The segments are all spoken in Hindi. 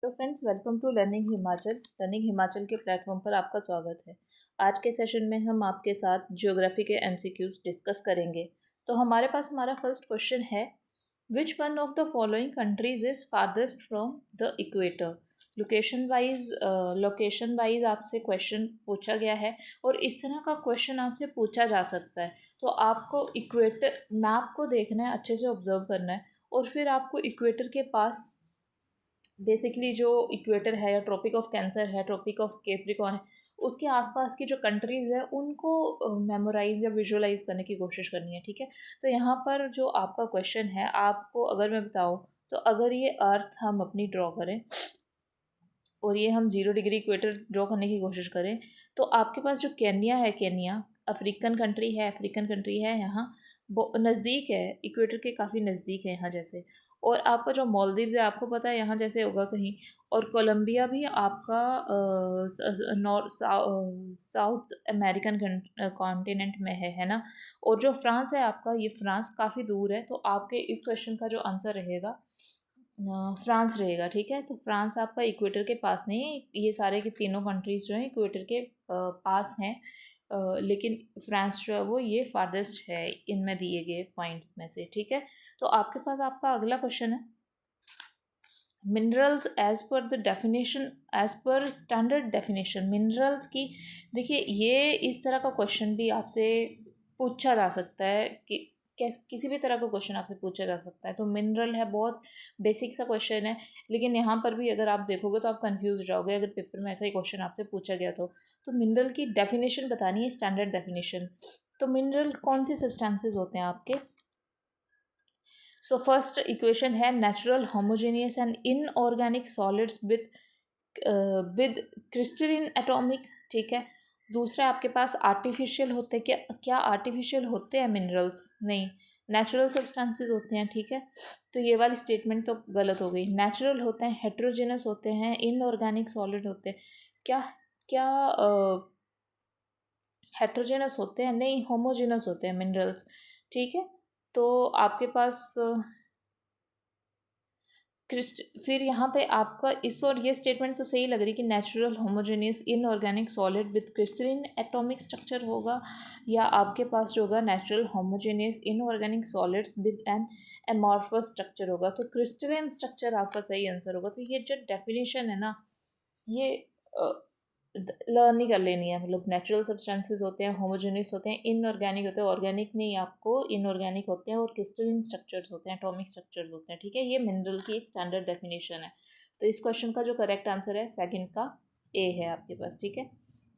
तो friends, welcome to learning Himachal के प्लेटफॉर्म पर आपका स्वागत है। आज के सेशन में हम आपके साथ ज्योग्राफी के एमसीक्यूज डिस्कस करेंगे। तो हमारे पास हमारा फर्स्ट क्वेश्चन है, which one of the following countries is farthest from the equator. Location wise आपसे क्वेश्चन पूछा गया है और इस तरह का क्वेश्चन आपसे पूछा जा सकता है। तो आपको इक्वेटर मैप को देखना है, अच्छे से ऑब्जर्व करना है और फिर आपको इक्वेटर के पास बेसिकली जो इक्वेटर है या ट्रॉपिक ऑफ कैंसर है, ट्रॉपिक ऑफ कैप्रिकॉर्न है, उसके आसपास की जो कंट्रीज़ है उनको मेमोराइज या विजुअलाइज करने की कोशिश करनी है। ठीक है, तो यहाँ पर जो आपका क्वेश्चन है, आपको अगर मैं बताऊँ तो अगर ये अर्थ हम अपनी ड्रॉ करें और ये हम 0 डिग्री इक्वेटर ड्रॉ करने की कोशिश करें, तो आपके पास जो केन्या अफ्रीकन कंट्री है यहाँ नज़दीक है, इक्वेटर के काफ़ी नज़दीक है यहाँ जैसे। और आपका जो मालदीव्स है, आपको पता है यहाँ जैसे होगा कहीं। और कोलंबिया भी आपका नॉर्थ साउथ अमेरिकन कॉन्टिनेंट में है ना। और जो फ्रांस है आपका, ये फ्रांस काफ़ी दूर है। तो आपके इस क्वेश्चन का जो आंसर रहेगा फ्रांस रहेगा। ठीक है, तो फ्रांस आपका इक्वेटर के पास नहीं है। ये सारे के तीनों कंट्रीज जो हैं इक्वेटर के पास हैं, लेकिन फ्रांस जो है वो ये फारदेस्ट है इनमें दिए गए पॉइंट्स में से। ठीक है, तो आपके पास आपका अगला क्वेश्चन है, minerals as per standard definition minerals की। देखिए, ये इस तरह का क्वेश्चन भी आपसे पूछा जा सकता है कि किसी भी तरह का क्वेश्चन आपसे पूछा जा सकता है। तो मिनरल है, बहुत बेसिक सा क्वेश्चन है, लेकिन यहाँ पर भी अगर आप देखोगे तो आप कंफ्यूज हो जाओगे अगर पेपर में ऐसा ही क्वेश्चन आपसे पूछा गया तो मिनरल की डेफिनेशन बतानी है, स्टैंडर्ड डेफिनेशन। तो मिनरल कौन सी सब्सटेंसेस होते हैं आपके। सो फर्स्ट इक्वेशन है natural homogeneous and inorganic solids with crystalline atomic. ठीक है, दूसरा आपके पास आर्टिफिशियल होते हैं। क्या आर्टिफिशियल होते हैं मिनरल्स? नहीं, नेचुरल सब्सटेंसेस होते हैं। ठीक है, तो ये वाली स्टेटमेंट तो गलत हो गई। नेचुरल होते हैं, हेट्रोजेनस होते हैं, इनऑर्गेनिक सॉलिड होते हैं। क्या क्या हेट्रोजेनस होते हैं? नहीं, होमोजेनस होते हैं मिनरल्स। ठीक है, तो आपके पास फिर यहाँ पे आपका इस और ये स्टेटमेंट तो सही लग रही कि natural homogeneous inorganic solid with crystalline atomic structure होगा, या आपके पास जो होगा natural homogeneous inorganic solids with an amorphous structure होगा। तो क्रिस्टलिन स्ट्रक्चर आपका सही आंसर होगा। तो ये जो डेफिनेशन है ना, ये लर्न ही कर लेनी है। मतलब नेचुरल सब्सटेंसेस होते हैं, होमोजेनियस होते हैं, इनऑर्गेनिक होते हैं, ऑर्गेनिक नहीं आपको इनऑर्गेनिक होते हैं, और क्रिस्टलिन स्ट्रक्चर्स होते हैं, एटॉमिक स्ट्रक्चर्स होते हैं। ठीक है, ये मिनरल की एक स्टैंडर्ड डेफिनेशन है। तो इस क्वेश्चन का जो करेक्ट आंसर है सेकंड का ए है आपके पास। ठीक है,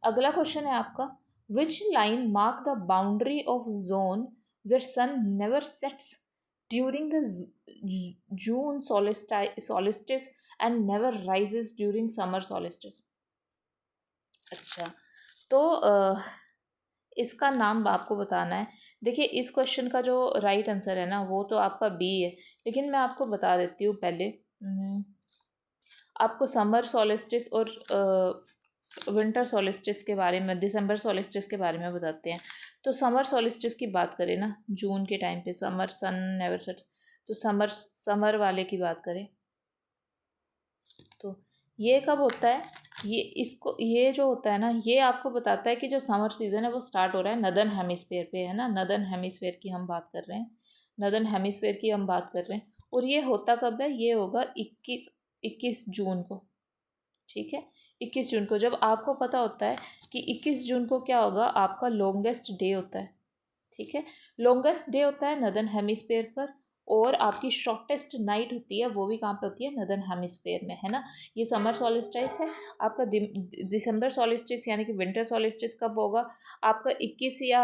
अगला क्वेश्चन है आपका, which line mark the boundary of zone where sun never sets during the June solstice and never rises during summer solstice. अच्छा, तो इसका नाम आपको बताना है। देखिए, इस क्वेश्चन का जो राइट आंसर है ना, वो तो आपका बी है, लेकिन मैं आपको बता देती हूँ पहले। आपको समर सोलिस्टिस और विंटर सोलिस्टिस के बारे में, दिसंबर सोलिस्टिस के बारे में बताते हैं। तो समर सोलिस्टिस की बात करें ना, जून के टाइम पे समर सन नेवर सेट्स, तो समर वाले की बात करें तो ये कब होता है? ये जो होता है ना, ये आपको बताता है कि जो समर सीज़न है वो स्टार्ट हो रहा है नदर्न हेमिस्फेयर पे, है ना। नदर्न हेमिस्फेयर की हम बात कर रहे हैं, नदर्न हेमिस्फेयर की हम बात कर रहे हैं। और ये होता कब है? ये होगा 21 जून को। ठीक है, 21 जून को। जब आपको पता होता है कि 21 जून को क्या होगा, आपका लॉन्गेस्ट डे होता है। ठीक है, लॉन्गेस्ट डे होता है नदर्न हेमिस्फेयर पर, और आपकी शॉर्टेस्ट नाइट होती है, वो भी कहाँ पे होती है? नदर्न हेमिस्फेयर में, है ना। ये समर सॉलिस्टिस है आपका। दिसंबर सॉलिस्टिस यानी कि विंटर सॉलिस्टिस कब होगा? आपका 21 या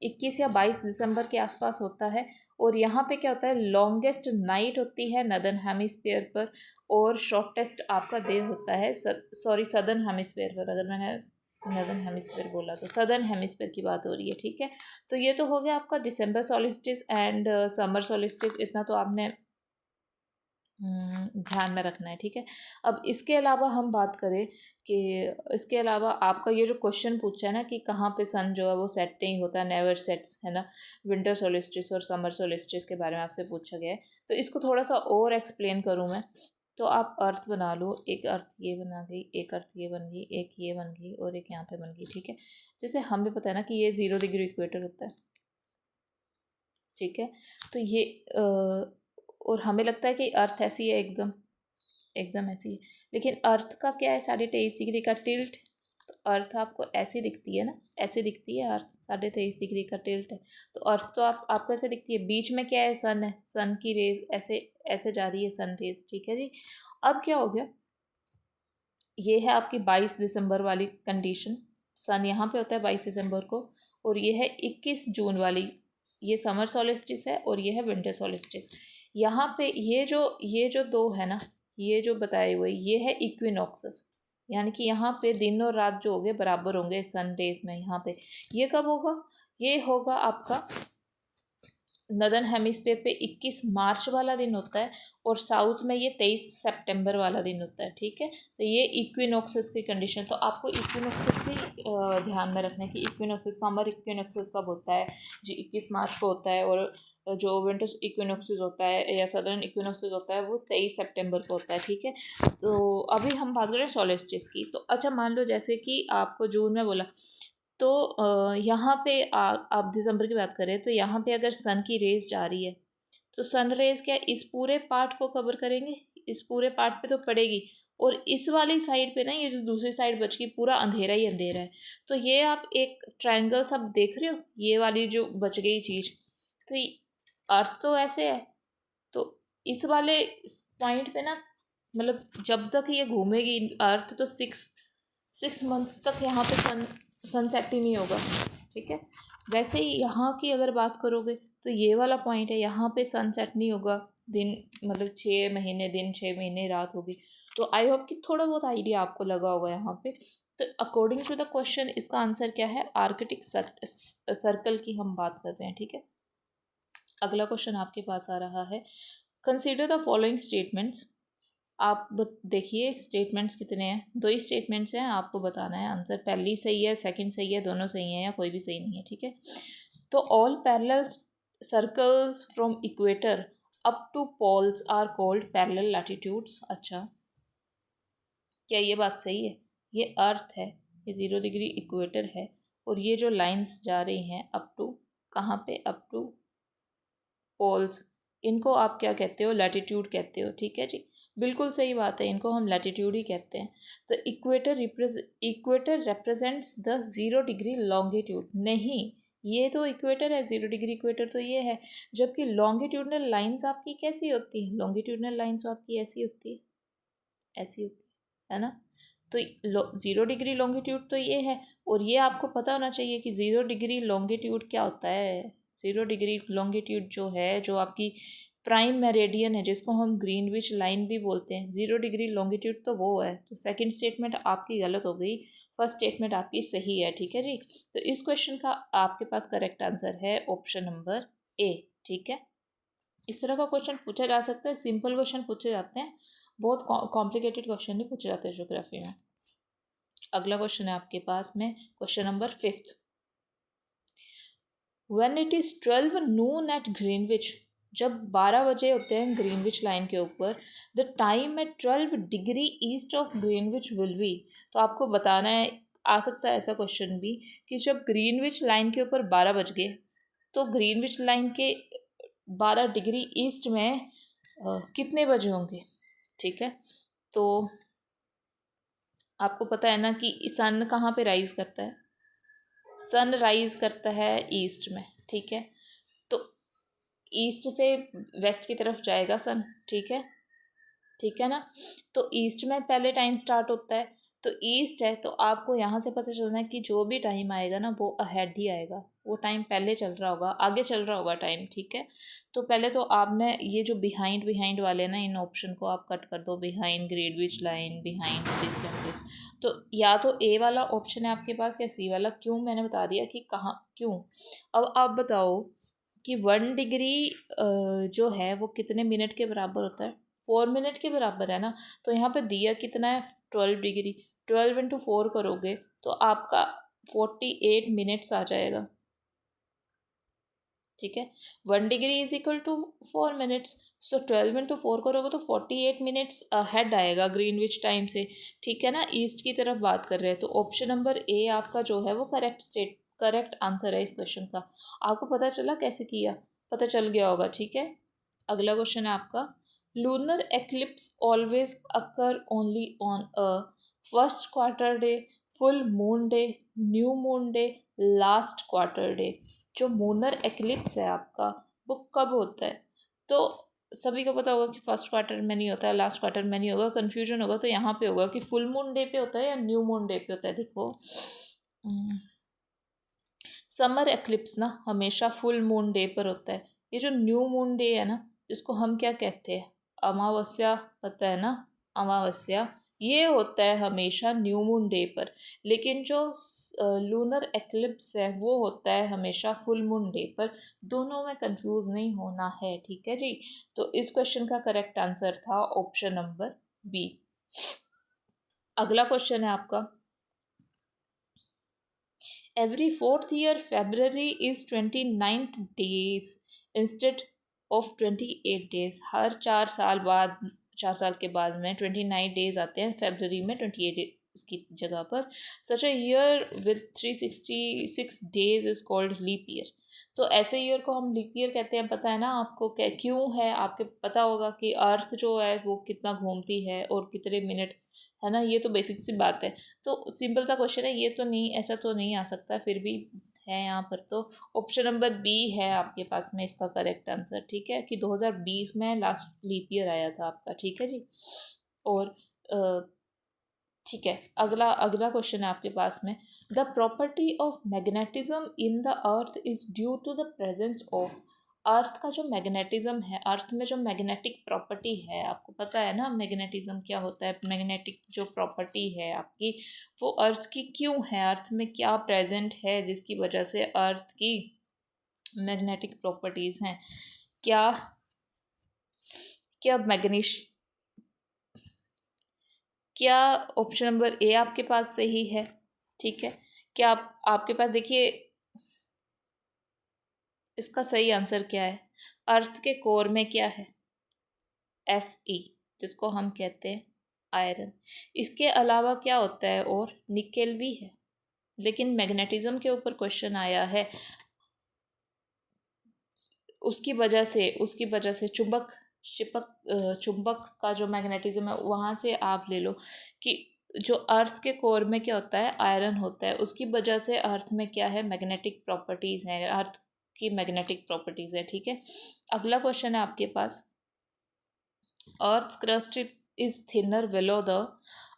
22 दिसंबर के आसपास होता है। और यहाँ पे क्या होता है? लॉन्गेस्ट नाइट होती है नदर्न हेमिस्फेयर पर, और शॉर्टेस्ट आपका डे होता है सदर्न हेमिस्फेयर पर। अगर मैंने नदर्न हेमिस्फेयर बोला तो सदर्न हेमिस्फेयर की बात हो रही है। ठीक है, तो ये तो हो गया आपका दिसंबर सॉलिस्टिस एंड समर सॉलिस्टिस। इतना तो आपने ध्यान में रखना है। ठीक है, अब इसके अलावा हम बात करें कि इसके अलावा आपका ये जो क्वेश्चन पूछा है ना कि कहाँ पे सन जो है वो सेट नहीं होता, नेवर सेट्स, है ना। विंटर सोलिस्टिस और समर सोलिस्टिस के बारे में आपसे पूछा गया है, तो इसको थोड़ा सा और एक्सप्लेन करूँ मैं। तो आप अर्थ बना लो, एक अर्थ ये बना गई, एक अर्थ ये बन गई, एक ये बन गई और एक यहाँ पे बन गई, ठीक है। जैसे हमें पता है ना कि ये 0 डिग्री इक्वेटर होता है, ठीक है। तो ये और हमें लगता है कि अर्थ ऐसी है, एकदम एकदम ऐसी है, लेकिन अर्थ का क्या है, 23.5 डिग्री का टिल्ट। तो अर्थ आपको ऐसी दिखती है ना, ऐसे दिखती है अर्थ, 23.5 डिग्री का टिल्ट है। तो अर्थ तो आपको ऐसे दिखती है, बीच में क्या है, सन है, सन की रेज ऐसे ऐसे जा रही है, सन रेज, ठीक है जी। अब क्या हो गया, ये है आपकी 22 दिसंबर वाली कंडीशन, सन यहाँ पे होता है 22 दिसंबर को, और ये है 21 जून वाली, ये समर सोलिस्टिस है और ये है विंटर सोलिस्टिस। यहाँ पे ये जो दो है ना, ये जो बताए हुए ये है इक्विनॉक्सस, यानी कि यहाँ पे दिन और रात जो होंगे बराबर होंगे सन रेज में। यहाँ पे ये कब होगा, ये होगा आपका नदर्न हेमिस्फीयर पे 21 मार्च वाला दिन होता है, और साउथ में ये 23 सितंबर वाला दिन होता है, ठीक है। तो ये इक्विनॉक्सेस की कंडीशन, तो आपको इक्विनॉक्सेस भी ध्यान में रखना है कि इक्विनॉक्सेस, समर इक्विनॉक्सेस कब होता है जी, 21 मार्च को होता है, और जो विंटर इक्विनॉक्सेस होता है या सदर्न इक्विनॉक्सेस होता है वो 23 सितंबर को होता है, ठीक है। तो अभी हम बात करें सोलिस्टिस की। तो अच्छा मान लो जैसे कि आपको जून में बोला, तो यहाँ पे आप दिसंबर की बात करें तो यहाँ पे अगर सन की रेज जा रही है, तो सन रेज क्या इस पूरे पार्ट को कवर करेंगे, इस पूरे पार्ट पे तो पड़ेगी, और इस वाली साइड पे ना ये जो दूसरी साइड बच गई पूरा अंधेरा ही अंधेरा है। तो ये आप एक ट्रायंगल सब देख रहे हो, ये वाली जो बच गई चीज़, तो अर्थ तो ऐसे है, तो इस वाले पॉइंट पे ना, मतलब जब तक ये घूमेगी अर्थ, तो 6 मंथ तक यहाँ पे सनसेट ही नहीं होगा, ठीक है। वैसे ही यहाँ की अगर बात करोगे तो ये वाला पॉइंट है, यहाँ पे सनसेट नहीं होगा, दिन मतलब 6 महीने दिन, 6 महीने रात होगी। तो आई होप कि थोड़ा बहुत आइडिया आपको लगा होगा यहाँ पे। तो अकॉर्डिंग टू द क्वेश्चन इसका आंसर क्या है, आर्कटिक सर्कल की हम बात कर रहे हैं, ठीक है। अगला क्वेश्चन आपके पास आ रहा है, कंसिडर द फॉलोइंग स्टेटमेंट्स। आप देखिए स्टेटमेंट्स कितने हैं, 2 ही स्टेटमेंट्स हैं, आपको बताना है आंसर, पहली सही है, सेकंड सही है, दोनों सही हैं या कोई भी सही नहीं है, ठीक है। तो all parallel circles from equator up to poles are called parallel latitudes. अच्छा, क्या ये बात सही है, ये अर्थ है, ये 0 डिग्री इक्वेटर है, और ये जो लाइंस जा रही हैं अप टू, कहाँ पे, अप टू पोल्स, इनको आप क्या कहते हो, लैटिट्यूड कहते हो, ठीक है जी। बिल्कुल सही बात है, इनको हम लैटिट्यूड ही कहते हैं। तो equator represents the 0 degree longitude, नहीं, ये तो इक्वेटर है, 0 डिग्री इक्वेटर तो ये है, जबकि लॉन्गिट्यूडनल लाइंस आपकी कैसी होती है, लॉन्गिट्यूडनल लाइंस तो आपकी ऐसी होती है, ऐसी होती है ना। तो 0 डिग्री लॉन्गिट्यूड तो ये है, और ये आपको पता होना चाहिए कि 0 डिग्री लॉन्गिट्यूड क्या होता है। 0 डिग्री लॉन्गिट्यूड जो है, जो आपकी प्राइम मेरिडियन है, जिसको हम ग्रीनविच लाइन भी बोलते हैं, 0 डिग्री लॉन्गिट्यूड तो वो है। तो सेकंड स्टेटमेंट आपकी गलत हो गई, फर्स्ट स्टेटमेंट आपकी सही है, ठीक है जी। तो इस क्वेश्चन का आपके पास करेक्ट आंसर है ऑप्शन नंबर ए, ठीक है। इस तरह का क्वेश्चन पूछा जा सकता है, सिंपल क्वेश्चन पूछे जाते हैं, बहुत कॉम्प्लिकेटेड क्वेश्चन नहीं पूछे जाते ज्योग्राफी में। अगला क्वेश्चन है आपके पास में, question number 5th। When it is 12 noon at Greenwich, जब 12 बजे होते हैं ग्रीनविच लाइन के ऊपर, the time at 12 degree east of Greenwich will be. तो आपको बताना है, आ सकता है ऐसा क्वेश्चन भी, कि जब ग्रीनविच लाइन के ऊपर 12 बज गए, तो ग्रीनविच लाइन के 12 डिग्री ईस्ट में कितने बजे होंगे, ठीक है। तो आपको पता है ना कि सन कहाँ पे राइज करता है, सन राइज करता है ईस्ट में, ठीक है। तो ईस्ट से वेस्ट की तरफ जाएगा सन, ठीक है, ठीक है ना। तो ईस्ट में पहले टाइम स्टार्ट होता है, तो ईस्ट है, तो आपको यहाँ से पता चलना है कि जो भी टाइम आएगा ना वो अहेड ही आएगा, वो टाइम पहले चल रहा होगा, आगे चल रहा होगा टाइम, ठीक है। तो पहले तो आपने ये जो बिहाइंड बिहाइंड वाले ना, इन ऑप्शन को आप कट कर दो, behind Greenwich line, behind this and this. तो या तो ए वाला ऑप्शन है आपके पास या सी वाला, क्यों मैंने बता दिया कि कहाँ क्यों। अब आप बताओ कि 1 डिग्री जो है वो कितने मिनट के बराबर होता है, 4 मिनट के बराबर है ना। तो यहाँ पे दिया कितना है, 12 डिग्री, 12 × 4 करोगे तो आपका 48 मिनट्स आ जाएगा, ठीक है। 1 degree is equal to 4 minutes, so 12 × 4 करोगे तो 48 मिनट्स अहेड आएगा ग्रीनविच टाइम से, ठीक है ना। ईस्ट की तरफ बात कर रहे हैं, तो ऑप्शन नंबर ए आपका जो है वो करेक्ट आंसर है इस क्वेश्चन का। आपको पता चला कैसे किया, पता चल गया होगा, ठीक है। अगला क्वेश्चन है आपका, lunar eclipse always occur only on a first quarter day, full moon day, new moon day, last quarter day. जो मूनर एक्लिप्स है आपका वो कब होता है, तो सभी को पता होगा कि फर्स्ट क्वार्टर में नहीं होता है, लास्ट क्वार्टर में नहीं होगा, कन्फ्यूजन होगा तो यहाँ पे होगा कि फुल मून डे पे होता है या न्यू मून डे पे होता है। देखो समर एक्लिप्स ना हमेशा फुल मून डे पर होता है। ये जो न्यू मून डे है ना, जिसको हम क्या कहते हैं, अमावस्या, पता है ना, अमावस्या, ये होता है हमेशा न्यू मून डे पर। लेकिन जो लूनर एक्लिप्स है वो होता है हमेशा फुल मून डे पर। दोनों में कंफ्यूज नहीं होना है, ठीक है जी। तो इस क्वेश्चन का करेक्ट आंसर था ऑप्शन नंबर बी। अगला क्वेश्चन है आपका, Every fourth year, February is 29th days instead of 28 days. हर 4 साल बाद, 4 साल के बाद में 29 डेज आते हैं फरवरी में, 28 की जगह पर। Such a year with 366 days is called leap year. तो ऐसे ईयर को हम लीप ईयर कहते हैं, पता है ना आपको क्या क्यों है, आपके पता होगा कि अर्थ जो है वो कितना घूमती है और कितने मिनट, है ना, ये तो बेसिक सी बात है। तो सिंपल सा क्वेश्चन है ये, तो नहीं, ऐसा तो नहीं आ सकता, फिर भी है यहाँ पर। तो ऑप्शन नंबर बी है आपके पास में इसका करेक्ट आंसर, ठीक है, कि 2020 में लास्ट लीप ईयर आया था आपका, ठीक है जी। और ठीक है, अगला अगला क्वेश्चन है आपके पास में, the property of magnetism in the earth is due to the presence of. Earth का जो मैग्नेटिज्म है, अर्थ में जो मैग्नेटिक प्रॉपर्टी है, आपको पता है ना मैग्नेटिज्म क्या होता है, मैग्नेटिक जो प्रॉपर्टी है आपकी, वो अर्थ की क्यों है, अर्थ में क्या प्रेजेंट है जिसकी वजह से अर्थ की मैग्नेटिक प्रॉपर्टीज हैं। क्या क्या मैग्नीश क्या ऑप्शन नंबर ए आपके पास सही है, ठीक है। क्या आपके पास, देखिए इसका सही आंसर क्या है, अर्थ के कोर में क्या है, Fe, जिसको हम कहते हैं आयरन। इसके अलावा क्या होता है, और निकेल भी है। लेकिन मैग्नेटिज्म के ऊपर क्वेश्चन आया है, उसकी वजह से चुंबक का जो मैग्नेटिज्म है, वहाँ से आप ले लो कि जो अर्थ के कोर में क्या होता है, आयरन होता है, उसकी वजह से अर्थ में क्या है, मैग्नेटिक प्रॉपर्टीज़ हैं, अर्थ की मैग्नेटिक प्रॉपर्टीज़ है, ठीक है। अगला क्वेश्चन है आपके पास, earth crust is thinner below the.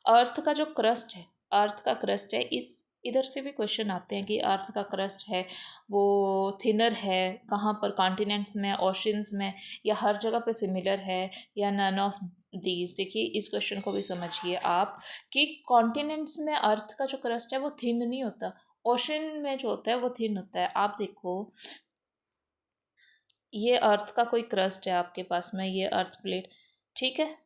Earth का जो क्रस्ट है, अर्थ का क्रस्ट है, इस इधर से भी क्वेश्चन आते हैं कि अर्थ का क्रस्ट है वो थिनर है कहाँ पर, कॉन्टिनेंट्स में, ओशंस में, या हर जगह पे सिमिलर है, या नन ऑफ दीज। देखिए इस क्वेश्चन को भी समझिए आप, कि कॉन्टिनेंट्स में अर्थ का जो क्रस्ट है वो थिन नहीं होता, ओशन में जो होता है वो थिन होता है। आप देखो, ये अर्थ का कोई क्रस्ट है आपके पास में, ये अर्थ प्लेट, ठीक है,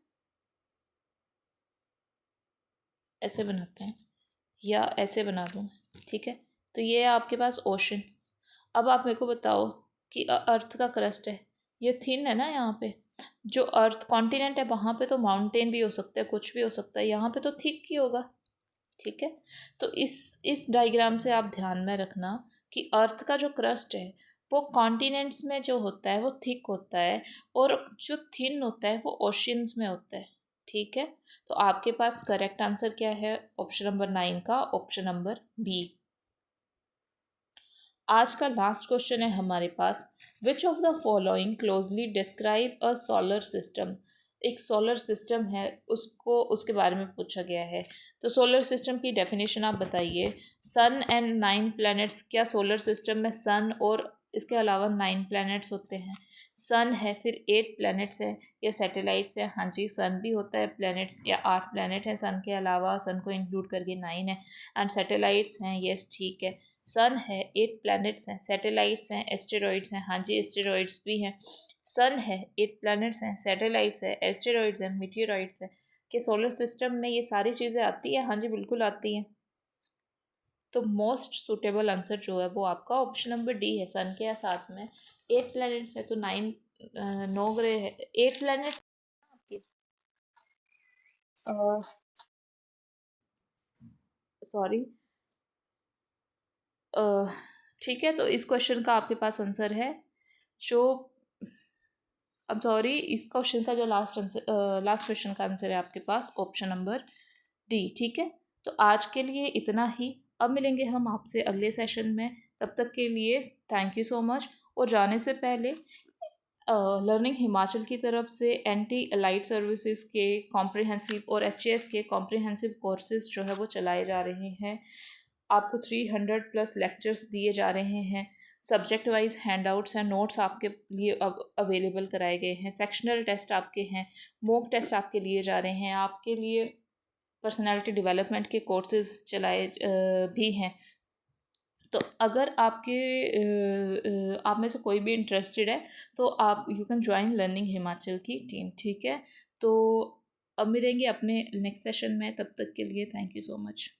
ऐसे बनाते हैं या ऐसे बना दूँ, ठीक है। तो ये है आपके पास ओशन। अब आप मेरे को बताओ कि अर्थ का क्रस्ट है, ये थिन है ना, यहाँ पे जो अर्थ कॉन्टिनेंट है वहाँ पे तो माउंटेन भी हो सकता है, कुछ भी हो सकता है, यहाँ पे तो थिक ही होगा, ठीक है। तो इस डायग्राम से आप ध्यान में रखना कि अर्थ का जो क्रस्ट है वो कॉन्टिनेंट्स में जो होता है वो थिक होता है, और जो थिन होता है वो ओशियंस में होता है, ठीक है। तो आपके पास करेक्ट आंसर क्या है, ऑप्शन नंबर 9 का ऑप्शन नंबर बी। आज का लास्ट क्वेश्चन है हमारे पास, which of the following closely describe a solar system. एक सोलर सिस्टम है, उसको उसके बारे में पूछा गया है। तो सोलर सिस्टम की डेफिनेशन आप बताइए। सन एंड 9 प्लैनेट्स, क्या सोलर सिस्टम में सन और इसके अलावा 9 प्लैनेट्स होते हैं? सन है, फिर 8 प्लैनेट्स हैं या सैटेलाइट्स हैं? हाँ जी, सन भी होता है, प्लैनेट्स या 8 प्लैनेट हैं सन के अलावा, सन को इंक्लूड करके 9 है, एंड सैटेलाइट्स हैं, यस ठीक है। सन है, 8 प्लैनेट्स हैं, सैटेलाइट्स हैं, एस्टेरॉइड्स हैं, हाँ जी एस्टेरॉइड्स भी हैं। सन है, 8 प्लैनेट्स हैं, सैटेलाइट्स हैं, एस्टेरॉइड्स हैं, मीटियोरॉइड्स हैं। कि सोलर सिस्टम में ये सारी चीज़ें आती हैं? हाँ जी बिल्कुल आती हैं। तो मोस्ट सुटेबल आंसर जो है वो आपका ऑप्शन नंबर डी है, सन के साथ में 8 प्लैनेट्स है तो 9 9 ग्रह है, 8 प्लैनेट आपके, सॉरी, ठीक है। तो इस क्वेश्चन का आपके पास आंसर है जो, अब सॉरी, इस क्वेश्चन का जो लास्ट आंसर, लास्ट क्वेश्चन का आंसर है आपके पास ऑप्शन नंबर डी, ठीक है। तो आज के लिए इतना ही, अब मिलेंगे हम आपसे अगले सेशन में, तब तक के लिए थैंक यू सो मच। और जाने से पहले लर्निंग हिमाचल की तरफ से एंटी अलाइड सर्विसेज के कॉम्प्रिहेंसिव और एचएएस के कॉम्प्रिहेंसिव कोर्सेज जो है वो चलाए जा रहे हैं। आपको 300 प्लस लेक्चर्स दिए जा रहे हैं, सब्जेक्ट वाइज हैंडआउट्स हैं, नोट्स आपके लिए अब अवेलेबल कराए गए हैं, सेक्शनल टेस्ट आपके हैं, मॉक टेस्ट आपके लिए जा रहे हैं, आपके लिए पर्सनालिटी डेवलपमेंट के कोर्सेज चलाए भी हैं। तो अगर आपके आप में से कोई भी इंटरेस्टेड है तो आप you can join learning Himachal की टीम, ठीक है। तो अब मिलेंगे अपने नेक्स्ट सेशन में, तब तक के लिए थैंक यू सो मच।